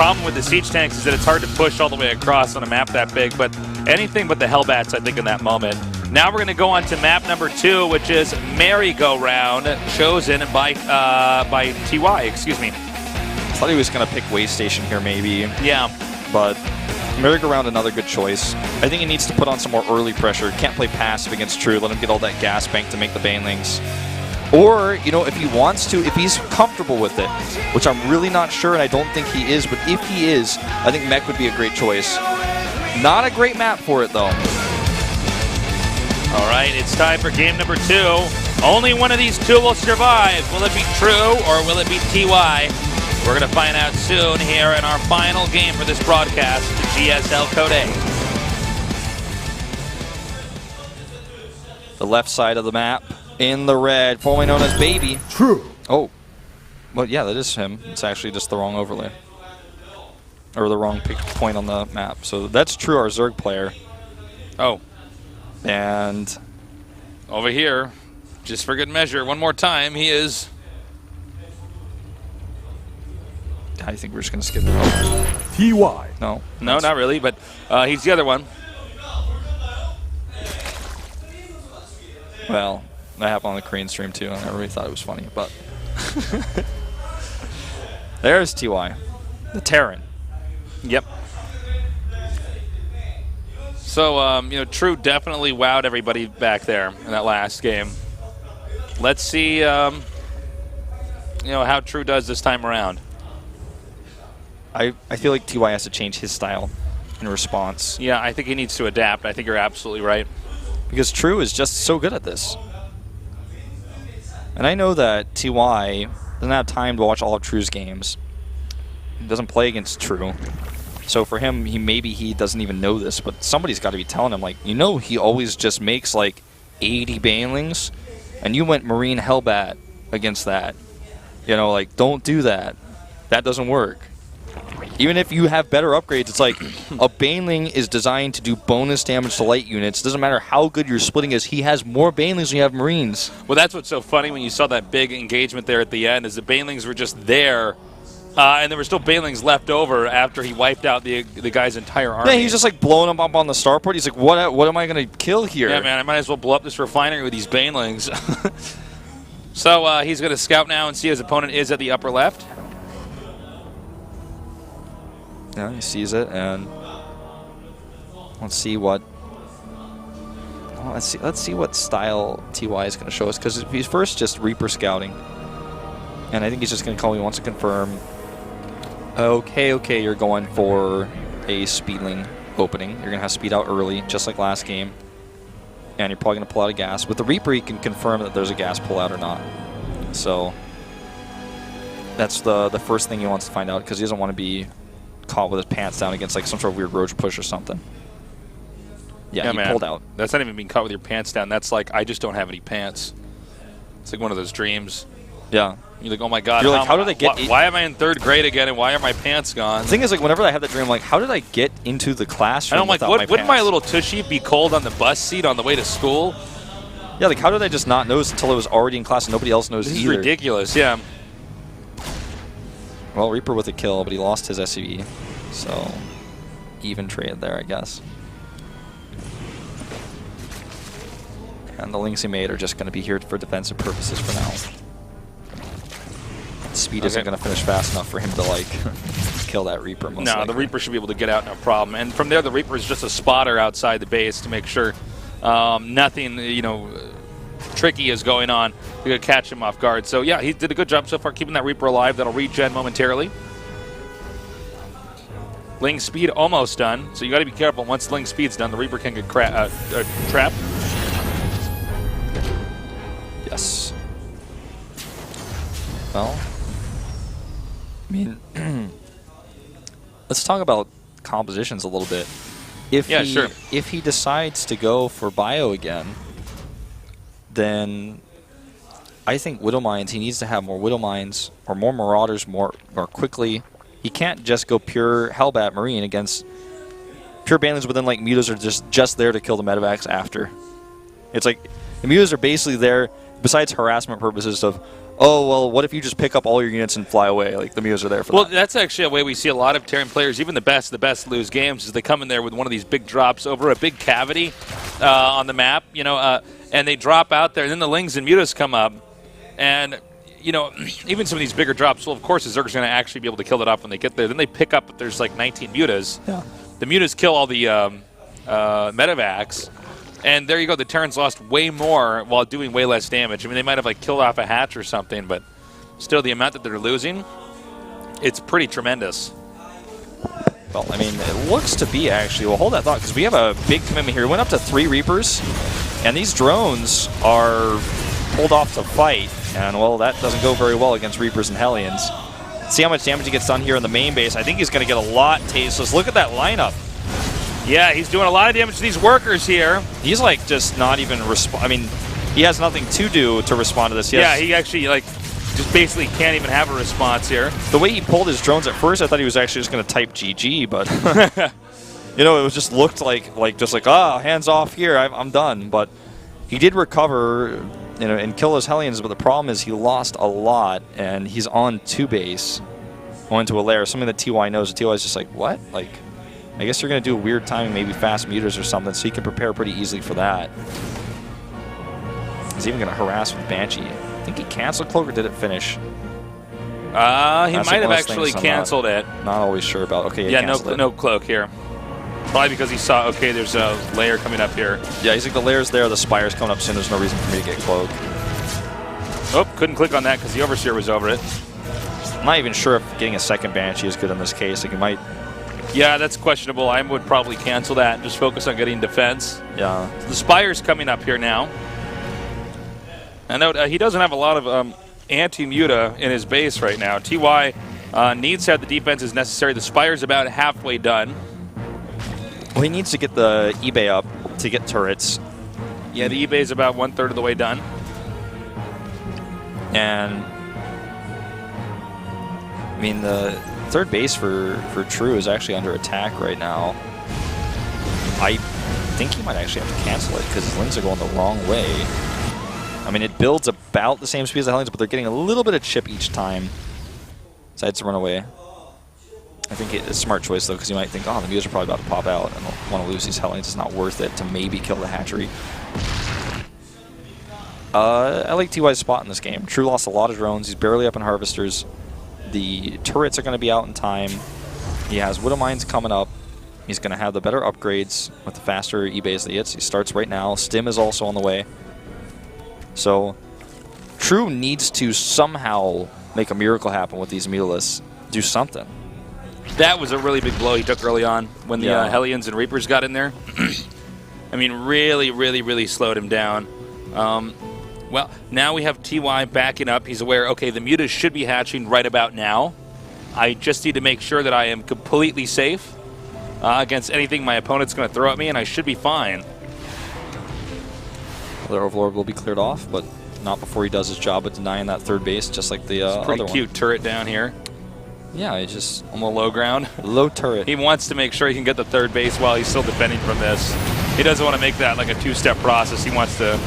problem with the siege tanks is that it's hard to push all the way across on a map that big, but anything but the Hellbats, I think, in that moment. Now we're going to go on to map number 2, which is Merry-Go-Round, chosen by TY, excuse me. I thought he was going to pick Way Station here, maybe. Yeah. But Merry-Go-Round, another good choice. I think he needs to put on some more early pressure. Can't play passive against True. Let him get all that gas bank to make the Banelings. Or, you know, if he wants to, if he's comfortable with it, which I'm really not sure, and I don't think he is, but if he is, I think Mech would be a great choice. Not a great map for it, though. All right, it's time for game number 2. Only one of these two will survive. Will it be True or will it be TY? We're going to find out soon here in our final game for this broadcast, GSL Code A. The left side of the map in the red, formerly known as Baby. True. Oh, well, yeah, that is him. It's actually just the wrong overlay. Or the wrong point on the map. So that's True, our Zerg player. Oh. And over here, just for good measure, one more time, he is... I think we're just going to skip it. TY. No. No, not really, but he's the other one. Well, that happened on the Korean stream too, and I really thought it was funny, but... There's TY, the Terran. Yep. So, you know, True definitely wowed everybody back there in that last game. Let's see, you know, how True does this time around. I feel like TY has to change his style in response. Yeah, I think he needs to adapt. I think you're absolutely right. Because True is just so good at this. And I know that TY doesn't have time to watch all of True's games. He doesn't play against True. So for him, maybe he doesn't even know this, but somebody's got to be telling him, like, you know, he always just makes like 80 Banelings, and you went Marine Hellbat against that. You know, like, don't do that. That doesn't work. Even if you have better upgrades, it's like a Baneling is designed to do bonus damage to light units. Doesn't matter how good your splitting is, he has more Banelings than you have Marines. Well, that's what's so funny when you saw that big engagement there at the end, is the Banelings were just there. And there were still Banelings left over after he wiped out the guy's entire army. Yeah, he's just like blowing them up on the starport. He's like, what am I going to kill here? Yeah, man, I might as well blow up this refinery with these Banelings. So he's going to scout now and see his opponent is at the upper left. Yeah, he sees it, and let's see what style TY is going to show us, because he's first just Reaper scouting, and I think he's just going to call me. He wants to confirm. Okay, you're going for a Speedling opening. You're going to have speed out early, just like last game, and you're probably going to pull out a gas. With the Reaper, he can confirm that there's a gas pullout or not. So that's the first thing he wants to find out, because he doesn't want to be caught with his pants down against like some sort of weird roach push or something. Yeah, he man, pulled out. That's not even being caught with your pants down. That's like, I just don't have any pants. It's like one of those dreams. Yeah. You're like, oh my god. You're like, how did I get... Why am I in 3rd grade again, and why are my pants gone? The thing is, like, whenever I have that dream, I'm like, how did I get into the classroom without my pants? Wouldn't my little tushy be cold on the bus seat on the way to school? Yeah, like, how did I just not notice until I was already in class and nobody else knows either? This is ridiculous, yeah. Well, Reaper with a kill, but he lost his SCV. So, even trade there, I guess. And the links he made are just going to be here for defensive purposes for now. Speed isn't going to finish fast enough for him to, like, kill that Reaper. Most likely. The Reaper should be able to get out, no problem. And from there, the Reaper is just a spotter outside the base to make sure nothing, you know, tricky is going on. We're going to catch him off guard. So, yeah, he did a good job so far keeping that Reaper alive. That'll regen momentarily. Ling speed almost done, so you got to be careful. Once Ling speed's done, the Reaper can get trapped. Yes. Well, I mean, let's talk about compositions a little bit. If he decides to go for Bio again, then I think Widow Mines, he needs to have more Widow Mines or more Marauders more quickly. He can't just go pure Hellbat Marine against pure Banelings, but then like Mutas are just there to kill the medevacs after. It's like the Mutas are basically there, besides harassment purposes of, oh, well, what if you just pick up all your units and fly away? Like, the Mutas are there for Well, that. that's actually a way we see a lot of Terran players, even the best lose games, is they come in there with one of these big drops over a big cavity on the map, you know, and they drop out there, and then the Lings and Mutas come up, and, you know, even some of these bigger drops, well, of course, the Zerg's going to actually be able to kill it off when they get there. Then they pick up, there's like 19 Mutas. Yeah. The Mutas kill all the medevacs. And there you go. The Terrans lost way more while doing way less damage. I mean, they might have like killed off a hatch or something, but still, the amount that they're losing, it's pretty tremendous. Well, I mean, it looks to be actually. Well, hold that thought, because we have a big commitment here. We went up to 3 Reapers, and these drones are pulled off to fight. And, well, that doesn't go very well against Reapers and Hellions. See how much damage he gets done here in the main base. I think he's going to get a lot tasteless. Look at that lineup. Yeah, he's doing a lot of damage to these workers here. He's like just not even I mean, he has nothing to do to respond to this. Yeah, he actually like just basically can't even have a response here. The way he pulled his drones at first, I thought he was actually just going to type GG, but you know, it just looked like hands off here, I'm done. But he did recover, you know, and kill his Hellions. But the problem is he lost a lot, and he's on 2 base, going to a lair. Something that TY knows. TY is just like, what? Like, I guess you're going to do a weird timing, maybe fast Mutas or something, so you can prepare pretty easily for that. He's even going to harass with Banshee. I think he canceled Cloak, or did it finish? He might have actually canceled it. Not always sure about. Okay, yeah, no Cloak here. Probably because he saw, okay, there's a layer coming up here. Yeah, he's like, the layer's there, the Spire's coming up soon, there's no reason for me to get Cloak. Oh, couldn't click on that because the Overseer was over it. I'm not even sure if getting a second Banshee is good in this case. Like, he might... Yeah, that's questionable. I would probably cancel that and just focus on getting defense. Yeah. So the Spire's coming up here now. I know he doesn't have a lot of anti-muta in his base right now. TY needs to have the defenses necessary. The Spire's about halfway done. Well, he needs to get the eBay up to get turrets. Yeah, the eBay's about 1/3 of the way done. And I mean, the third base for True is actually under attack right now. I think he might actually have to cancel it because his Lings are going the wrong way. I mean, it builds about the same speed as the Hellions, but they're getting a little bit of chip each time. Decides to run away. I think it's a smart choice, though, because you might think, oh, the Mutas are probably about to pop out and they'll want to lose these Hellions. It's not worth it to maybe kill the hatchery. I like TY's spot in this game. True lost a lot of drones. He's barely up in Harvesters. The turrets are going to be out in time. He has Widow Mines coming up. He's going to have the better upgrades with the faster eBays that he hits. He starts right now. Stim is also on the way. So True needs to somehow make a miracle happen with these Mutalists. Do something. That was a really big blow he took early on when the Hellions and Reapers got in there. I mean, really, really, really slowed him down. Well, now we have TY backing up. He's aware, okay, the Mutas should be hatching right about now. I just need to make sure that I am completely safe against anything my opponent's going to throw at me, and I should be fine. The Overlord will be cleared off, but not before he does his job of denying that third base, just like the other one. Pretty cute turret down here. Yeah, he's just on the low ground. Low turret. He wants to make sure he can get the third base while he's still defending from this. He doesn't want to make that like a two-step process. He wants to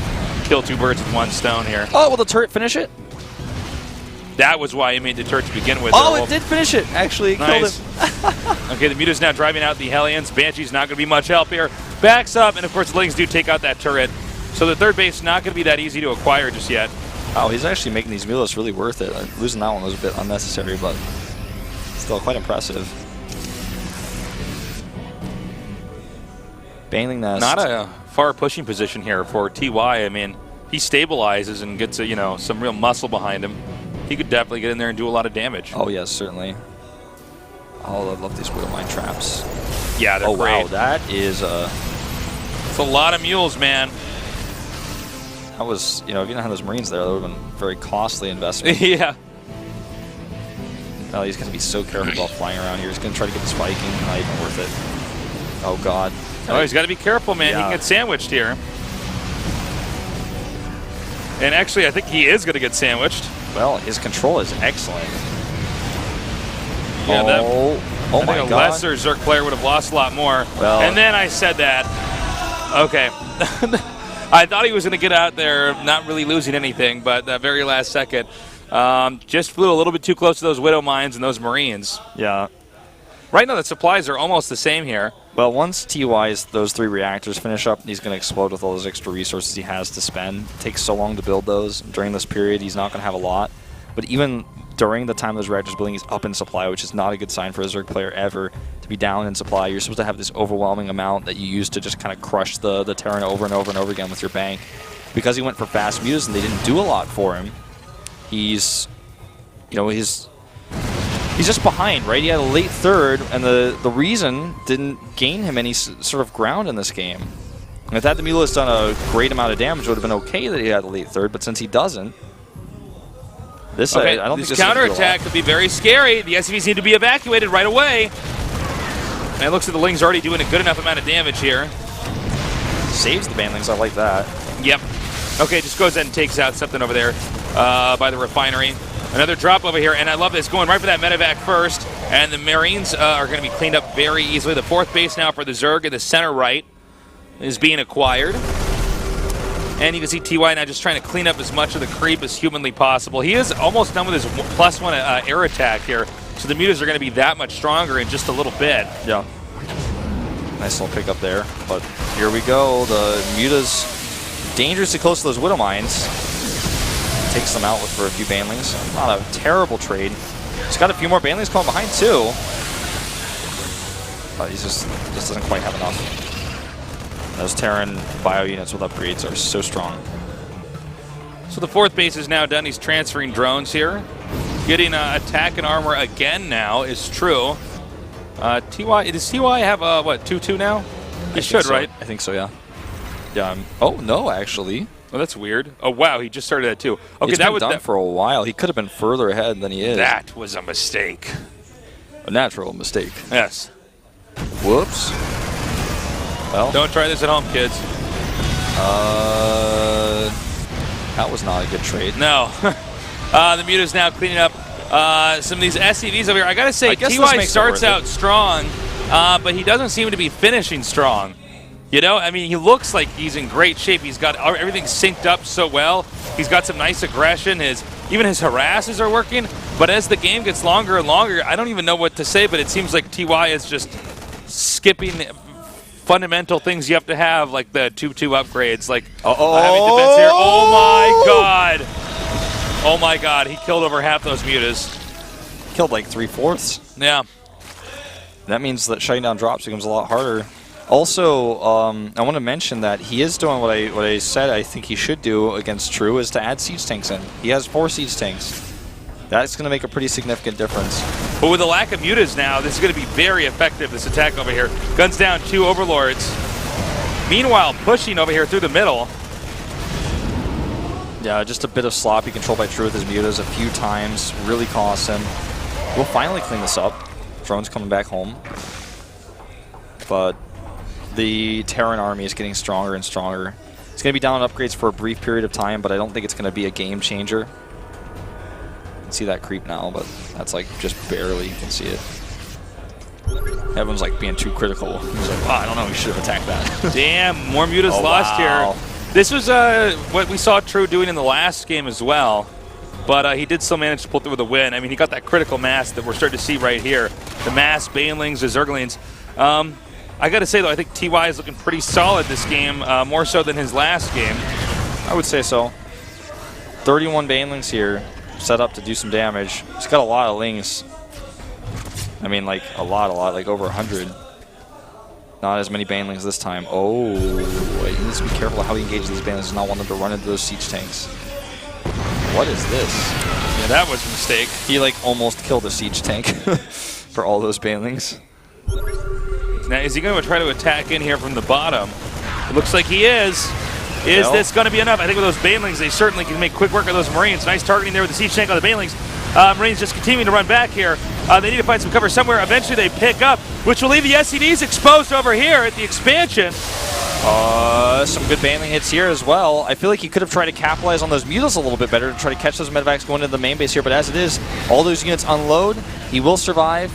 kill 2 birds with 1 stone here. Oh, will the turret finish it? That was why he made the turret to begin with. Oh, it did finish it. Actually, it nice. killed him. Okay, the Muta's now driving out the Hellions. Banshee's not going to be much help here. Backs up, and of course the Lings do take out that turret. So the third base not going to be that easy to acquire just yet. Oh, he's actually making these Mulas really worth it. Losing that one was a bit unnecessary, but still quite impressive. Baneling Nest. Not a far pushing position here for TY. I mean, he stabilizes and gets some real muscle behind him. He could definitely get in there and do a lot of damage. Oh yes, certainly. Oh, I love these Widow Mine traps. Yeah, they're great. Wow, that is it's a lot of mules, man. That was, if you didn't have those Marines there, that would have been a very costly investment. Yeah. Well, he's going to be so careful about flying around here. He's going to try to get this Viking. Not even worth it. Oh, God. Oh, he's got to be careful, man. Yeah. He can get sandwiched here. And actually, I think he is going to get sandwiched. Well, his control is excellent. Yeah, oh my God. I think a lesser Zerg player would have lost a lot more. Well, and then I said that. Okay. I thought he was going to get out there not really losing anything, but that very last second, Just flew a little bit too close to those Widow Mines and those Marines. Yeah. Right now, the supplies are almost the same here. Well, once TY's those 3 reactors finish up, he's going to explode with all those extra resources he has to spend. It takes so long to build those. During this period, he's not going to have a lot. But even during the time those reactors building, he's up in supply, which is not a good sign for a Zerg player ever to be down in supply. You're supposed to have this overwhelming amount that you use to just kind of crush the Terran over and over and over again with your bank. Because he went for fast mutas and they didn't do a lot for him, he's, you know, he's just behind, right? He had a late third, and the reason didn't gain him any sort of ground in this game. And if that the Mula has done a great amount of damage, it would have been okay that he had a late third, but since he doesn't, this okay, I don't think this counterattack could be very scary. The SCVs need to be evacuated right away. And it looks like the Ling's already doing a good enough amount of damage here. Saves the Banlings, I like that. Yep. Okay, just goes in and takes out something over there by the refinery. Another drop over here, and I love this, going right for that medevac first. And the Marines are going to be cleaned up very easily. The 4th base now for the Zerg in the center right is being acquired. And you can see TY now just trying to clean up as much of the creep as humanly possible. He is almost done with his +1 air attack here, so the mutas are going to be that much stronger in just a little bit. Yeah. Nice little pickup there, but here we go. The mutas dangerously close to those Widow Mines. Takes them out for a few Banlings. Not a terrible trade. He's got a few more Banlings coming behind too. But he just doesn't quite have enough. Those Terran bio units with upgrades are so strong. So the 4th base is now done. He's transferring drones here. Getting attack and armor again now is true. TY, does TY have, what, 2-2 now? He should, so. right? I think so, yeah. Yeah. Oh, no, actually. Oh, that's weird. Oh, wow, he just started at 2. Okay, He's that been was done for a while. He could have been further ahead than he is. That was a mistake. A natural mistake. Yes. Whoops. Well, don't try this at home, kids. That was not a good trade. No. The Muta's now cleaning up some of these SCVs over here. I gotta say, TY starts out strong, but he doesn't seem to be finishing strong. You know, I mean, he looks like he's in great shape. He's got everything synced up so well. He's got some nice aggression. Even his harasses are working. But as the game gets longer and longer, I don't even know what to say, but it seems like TY is just skipping fundamental things you have to have, like the 2-2 upgrades, like having defense here. Oh my god! Oh my god, he killed over half those mutas. Killed like 3/4. Yeah. That means that shutting down drops becomes a lot harder. Also, I want to mention that he is doing what I said I think he should do against True, is to add siege tanks in. He has 4 siege tanks. That's going to make a pretty significant difference. But with the lack of mutas now, this is going to be very effective, this attack over here. Guns down 2 overlords. Meanwhile, pushing over here through the middle. Yeah, just a bit of sloppy control by True with his mutas a few times. Really costs him. We'll finally clean this up. Drone's coming back home. But the Terran army is getting stronger and stronger. It's going to be down on upgrades for a brief period of time, but I don't think it's going to be a game changer. See that creep now, but that's like just barely. You can see it. Everyone's like being too critical. He's like, oh, I don't know, we should have attacked that. Damn, more mutas lost here. This was what we saw True doing in the last game as well, but he did still manage to pull through with a win. I mean, he got that critical mass that we're starting to see right here. The mass, Banelings, the Zerglings. I got to say, though, I think TY is looking pretty solid this game, more so than his last game. I would say so. 31 Banelings here. Set up to do some damage. He's got a lot of lings. I mean, like a lot, like over 100. Not as many Banelings this time. Oh, he needs to be careful how he engages these Banelings. Does not want them to run into those siege tanks. What is this? Yeah, that was a mistake. He like almost killed a siege tank for all those Banelings. Now, is he going to try to attack in here from the bottom? It looks like he is. Is this going to be enough? I think with those Banelings, they certainly can make quick work of those Marines. Nice targeting there with the siege tank on the Banelings. Marines just continuing to run back here. They need to find some cover somewhere. Eventually they pick up, which will leave the SCVs exposed over here at the expansion. Some good Banling hits here as well. I feel like he could have tried to capitalize on those mutas a little bit better to try to catch those medevacs going into the main base here, but as it is, all those units unload. He will survive.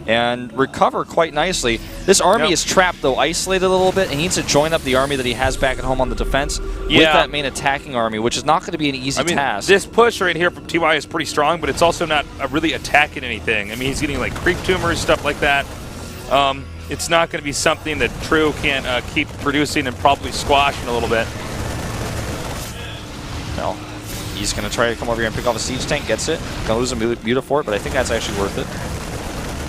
and recover quite nicely. This army is trapped, though, isolated a little bit, and he needs to join up the army that he has back at home on the defense with that main attacking army, which is not going to be an easy task. This push right here from TY is pretty strong, but it's also not really attacking anything. I mean, he's getting like creep tumors, stuff like that. It's not going to be something that True can keep producing and probably squash in a little bit. No. He's going to try to come over here and pick off a siege tank, gets it. Going to lose a Muta for it, but I think that's actually worth it.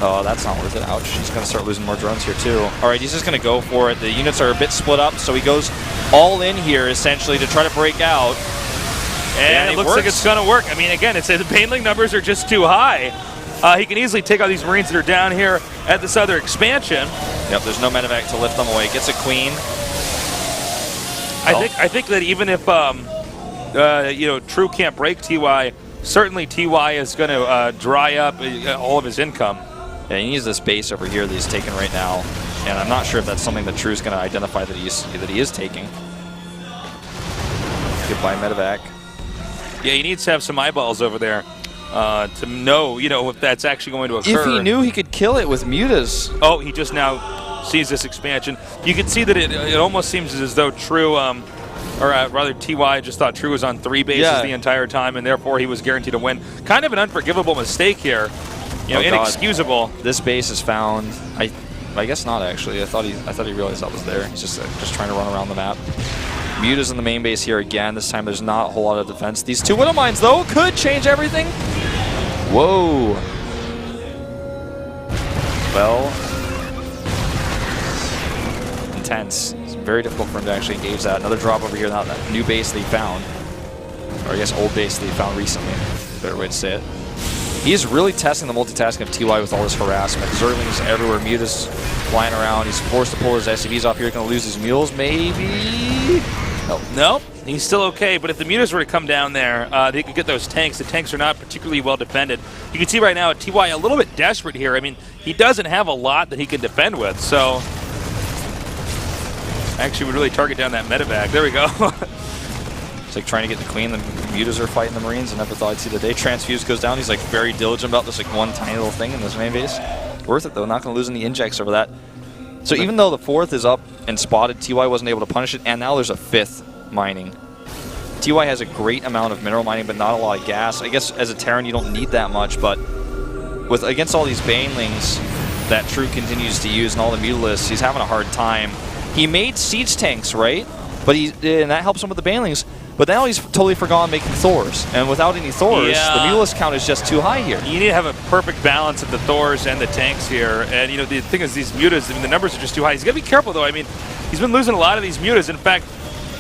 Oh, that's not worth it. Ouch. He's going to start losing more drones here, too. All right, he's just going to go for it. The units are a bit split up, so he goes all in here, essentially, to try to break out. And it looks like it's going to work. I mean, again, it's the Baneling numbers are just too high. He can easily take out these Marines that are down here at this other expansion. Yep, there's no medevac to lift them away. Gets a Queen. I think that even if you know, True can't break TY, certainly TY is going to dry up all of his income. Yeah, he needs this base over here that he's taking right now, and I'm not sure if that's something that True's going to identify that he is taking. Goodbye, medevac. Yeah, he needs to have some eyeballs over there to know, you know, if that's actually going to occur. If he knew he could kill it with mutas. Oh, he just now sees this expansion. You can see that it almost seems as though True, or rather TY just thought True was on 3 bases the entire time, and therefore he was guaranteed to win. Kind of an unforgivable mistake here. You know, inexcusable. This base is found. I guess not actually. I thought he realized that was there. He's just trying to run around the map. Muta's in the main base here again. This time there's not a whole lot of defense. These 2 Widow Mines though could change everything. Whoa. Well, intense. It's very difficult for him to actually engage that. Another drop over here. Not that new base that he found, or I guess old base that he found recently. Better way to say it. He's really testing the multitasking of TY with all his harassment. Zerglings everywhere, Muta's flying around. He's forced to pull his SCVs off here. Going to lose his mules, maybe? Nope. He's still okay, but if the Mutas were to come down there, they could get those tanks. The tanks are not particularly well defended. You can see right now TY a little bit desperate here. I mean, he doesn't have a lot that he can defend with, so actually would really target down that medevac. There we go. It's like trying to get the Queen, the Mutas are fighting the Marines. I never thought I'd see the day. Transfuse goes down. He's like very diligent about this like one tiny little thing in this main base. Worth it though, not going to lose any injects over that. So even though the 4th is up and spotted, TY wasn't able to punish it, and now there's a 5th mining. TY has a great amount of mineral mining, but not a lot of gas. I guess as a Terran you don't need that much, but against all these Banelings that True continues to use and all the Mutalisks, he's having a hard time. He made siege tanks, right? But and that helps him with the Banelings. But now he's totally forgotten making Thors. And without any Thors, the Mutalisk count is just too high here. You need to have a perfect balance of the Thors and the tanks here. And, you know, the thing is, these Mutas, I mean, the numbers are just too high. He's got to be careful, though. I mean, he's been losing a lot of these Mutas. In fact,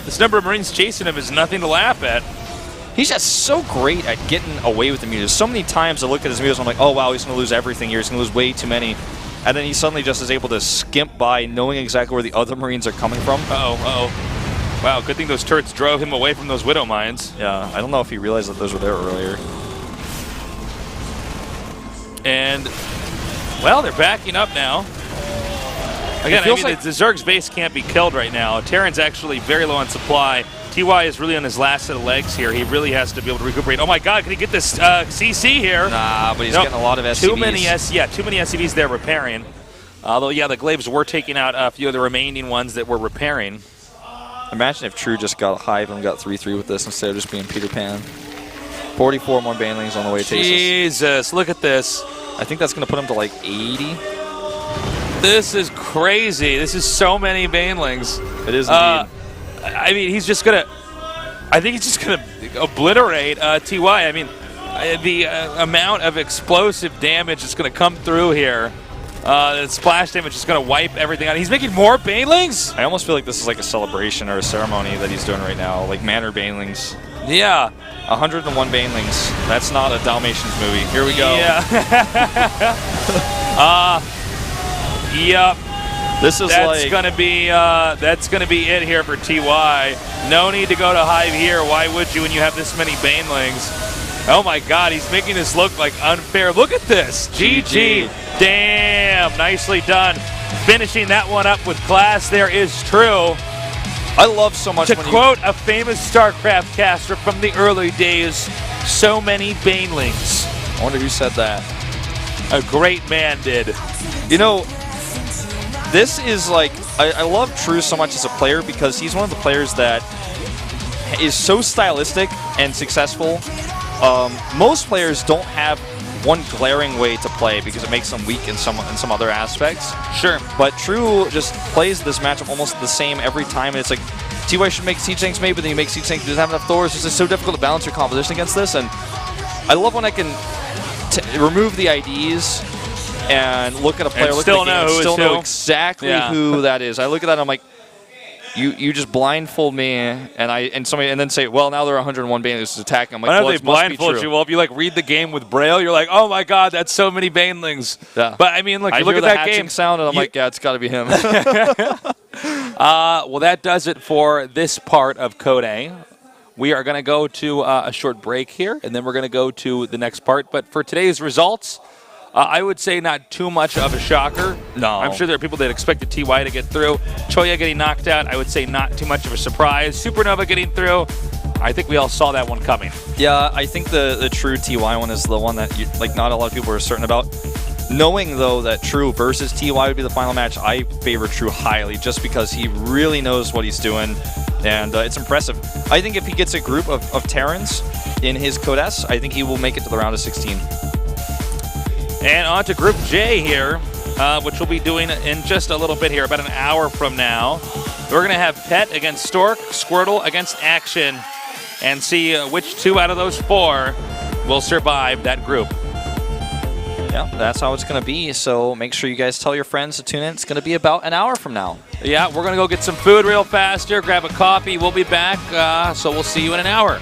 this number of Marines chasing him is nothing to laugh at. He's just so great at getting away with the Mutas. So many times I look at his Mutas and I'm like, oh, wow, he's going to lose everything here. He's going to lose way too many. And then he suddenly just is able to skimp by knowing exactly where the other Marines are coming from. Wow, good thing those turrets drove him away from those Widow Mines. Yeah, I don't know if he realized that those were there earlier. And, well, they're backing up now. Again, I mean, like the Zerg's base can't be killed right now. Terran's actually very low on supply. TY is really on his last set of legs here. He really has to be able to recuperate. Oh my God, can he get this CC here? Nah, but he's getting a lot of SCVs. Too many SCVs there repairing. Although, yeah, the Glaives were taking out a few of the remaining ones that were repairing. Imagine if True just got a hive and got 3-3 with this instead of just being Peter Pan. 44 more Banelings on the way to Jesus, look at this. I think that's going to put him to like 80. This is crazy. This is so many Banelings. It is indeed. I mean, he's just going to... I think he's just going to obliterate TY. I mean, the amount of explosive damage that's going to come through here. The splash damage is going to wipe everything out. He's making more Banelings? I almost feel like this is like a celebration or a ceremony that he's doing right now. Like Manor Banelings. Yeah. 101 Banelings. That's not a Dalmatians movie. Here we go. Yeah. Yep. This is that's gonna be it here for TY. No need to go to hive here. Why would you when you have this many Banelings? Oh my God, he's making this look like unfair. Look at this. GG. Damn, nicely done. Finishing that one up with class there is True. I love so much to quote a famous StarCraft caster from the early days, so many Banelings. I wonder who said that. A great man did. You know, this is like, I love True so much as a player because he's one of the players that is so stylistic and successful. Most players don't have one glaring way to play because it makes them weak in some other aspects. Sure. But True just plays this matchup almost the same every time, and it's like, TY should make Siege Tanks maybe, but then you make Siege Tanks, doesn't have enough Thors. It's just so difficult to balance your composition against this, and I love when I can remove the IDs and look at a player, look at the game, and still know exactly who that is. I look at that and I'm like, you just blindfold me, and then say, well, now there are 101 Banelings attacking. I'm like, well, they blindfold you. Well, if you like read the game with Braille, you're like, oh my God, that's so many Banelings. Yeah. But I mean, look, I you look hear at the that game sound, and I'm like, yeah, it's got to be him. Well, that does it for this part of Code A. We are going to go to a short break here, and then we're going to go to the next part. But for today's results, I would say not too much of a shocker. No. I'm sure there are people that expected TY to get through. Choya getting knocked out, I would say not too much of a surprise. Supernova getting through, I think we all saw that one coming. Yeah, I think the True TY one is the one that not a lot of people are certain about. Knowing, though, that True versus TY would be the final match, I favor True highly just because he really knows what he's doing, and it's impressive. I think if he gets a group of Terrans in his Code S, I think he will make it to the round of 16. And on to Group J here, which we'll be doing in just a little bit here, about an hour from now. We're going to have Pet against Stork, Squirtle against Action, and see which 2 out of those 4 will survive that group. Yeah, that's how it's going to be, so make sure you guys tell your friends to tune in. It's going to be about an hour from now. Yeah, we're going to go get some food real fast here, grab a coffee. We'll be back, so we'll see you in an hour.